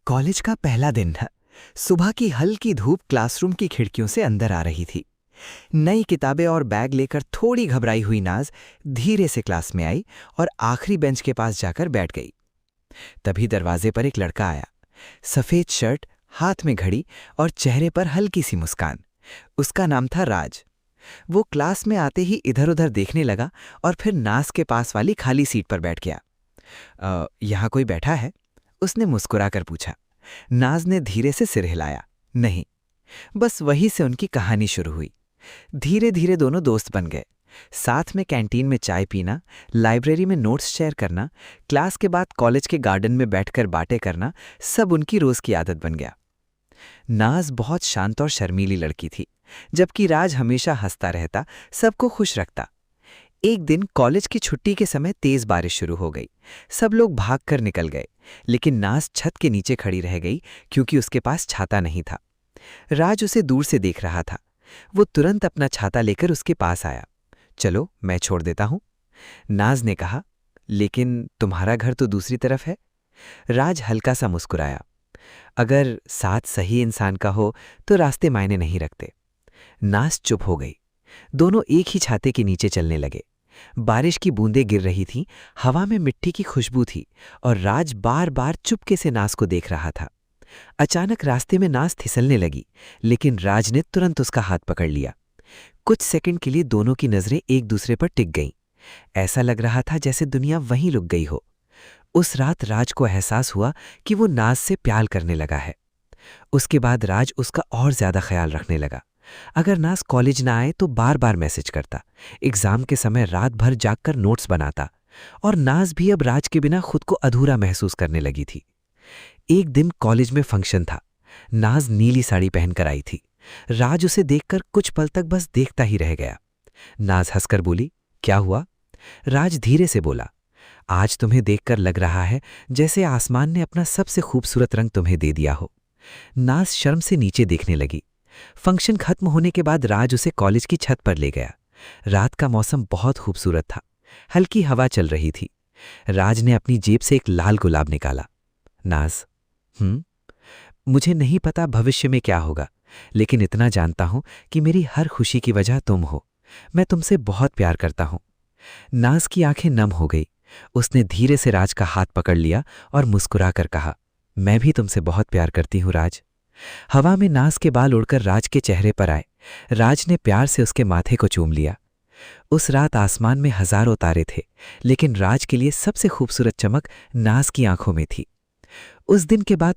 College का पहला दिन था। सुबह की हल्की धूप क्लासरूम की खिड़कियों से अंदर आ रही थी। नई किताबें और बैग लेकर थोड़ी घबराई हुई नाज धीरे से क्लास में आई और आखिरी बेंच के पास जाकर बैठ गई। तभी दरवाजे पर एक लड़का आया। सफेद शर्ट, हाथ में घड़ी और चेहरे पर हल्की सी मुस्कान। उसका नाम था राज। वो क्लास में आते ही इधर उधर देखने लगा और फिर नाज के पास वाली खाली सीट पर बैठ गया। यहाँ कोई बैठा है? उसने मुस्कुराकर पूछा। नाज ने धीरे से सिर हिलाया। नहीं। बस वहीं से उनकी कहानी शुरू हुई। धीरे धीरे दोनों दोस्त बन गए। साथ में कैंटीन में चाय पीना, लाइब्रेरी में नोट्स शेयर करना, क्लास के बाद कॉलेज के गार्डन में बैठकर बातें करना, सब उनकी रोज की आदत बन गया। नाज बहुत शांत और शर्मीली लड़की थी, जबकि राज हमेशा हंसता रहता, सबको खुश रखता। एक दिन कॉलेज की छुट्टी के समय तेज बारिश शुरू हो गई। सब लोग भागकर निकल गए, लेकिन नाज छत के नीचे खड़ी रह गई क्योंकि उसके पास छाता नहीं था। राज उसे दूर से देख रहा था। वो तुरंत अपना छाता लेकर उसके पास आया। चलो, मैं छोड़ देता हूं, नाज ने कहा। लेकिन तुम्हारा घर तो दूसरी तरफ है। राज हल्का सा मुस्कुराया। अगर साथ सही इंसान का हो तो रास्ते मायने नहीं रखते। नाज चुप हो गई। दोनों एक ही छाते के नीचे चलने लगे। बारिश की बूंदें गिर रही थीं, हवा में मिट्टी की खुशबू थी और राज बार बार चुपके से नाज को देख रहा था। अचानक रास्ते में नाज फिसलने लगी, लेकिन राज ने तुरंत उसका हाथ पकड़ लिया। कुछ सेकंड के लिए दोनों की नजरें एक दूसरे पर टिक गईं। ऐसा लग रहा था जैसे दुनिया वहीं रुक गई हो। उस रात राज को एहसास हुआ कि वो नाज से प्यार करने लगा है। उसके बाद राज उसका और ज्यादा ख्याल रखने लगा। अगर नाज कॉलेज ना आए तो बार बार मैसेज करता, एग्जाम के समय रात भर जागकर नोट्स बनाता, और नाज भी अब राज के बिना खुद को अधूरा महसूस करने लगी थी। एक दिन कॉलेज में फंक्शन था। नाज नीली साड़ी पहनकर आई थी। राज उसे देखकर कुछ पल तक बस देखता ही रह गया। नाज हंसकर बोली, क्या हुआ? राज धीरे से बोला, आज तुम्हें देखकर लग रहा है जैसे आसमान ने अपना सबसे खूबसूरत रंग तुम्हें दे दिया हो। नाज शर्म से नीचे देखने लगी। फंक्शन खत्म होने के बाद राज उसे कॉलेज की छत पर ले गया। रात का मौसम बहुत खूबसूरत था। हल्की हवा चल रही थी। राज ने अपनी जेब से एक लाल गुलाब निकाला। नाज, मुझे नहीं पता भविष्य में क्या होगा, लेकिन इतना जानता हूं कि मेरी हर खुशी की वजह तुम हो। मैं तुमसे बहुत प्यार करता हूं। नाज की आंखें नम हो गई। उसने धीरे से राज का हाथ पकड़ लिया और मुस्कुराकर कहा, मैं भी तुमसे बहुत प्यार करती हूं राज। हवा में नाज के बाल उड़कर राज के चेहरे पर आए। राज ने प्यार से उसके माथे को चूम लिया। उस रात आसमान में हजारों तारे थे, लेकिन राज के लिए सबसे खूबसूरत चमक नाज की आंखों में थी। उस दिन के बाद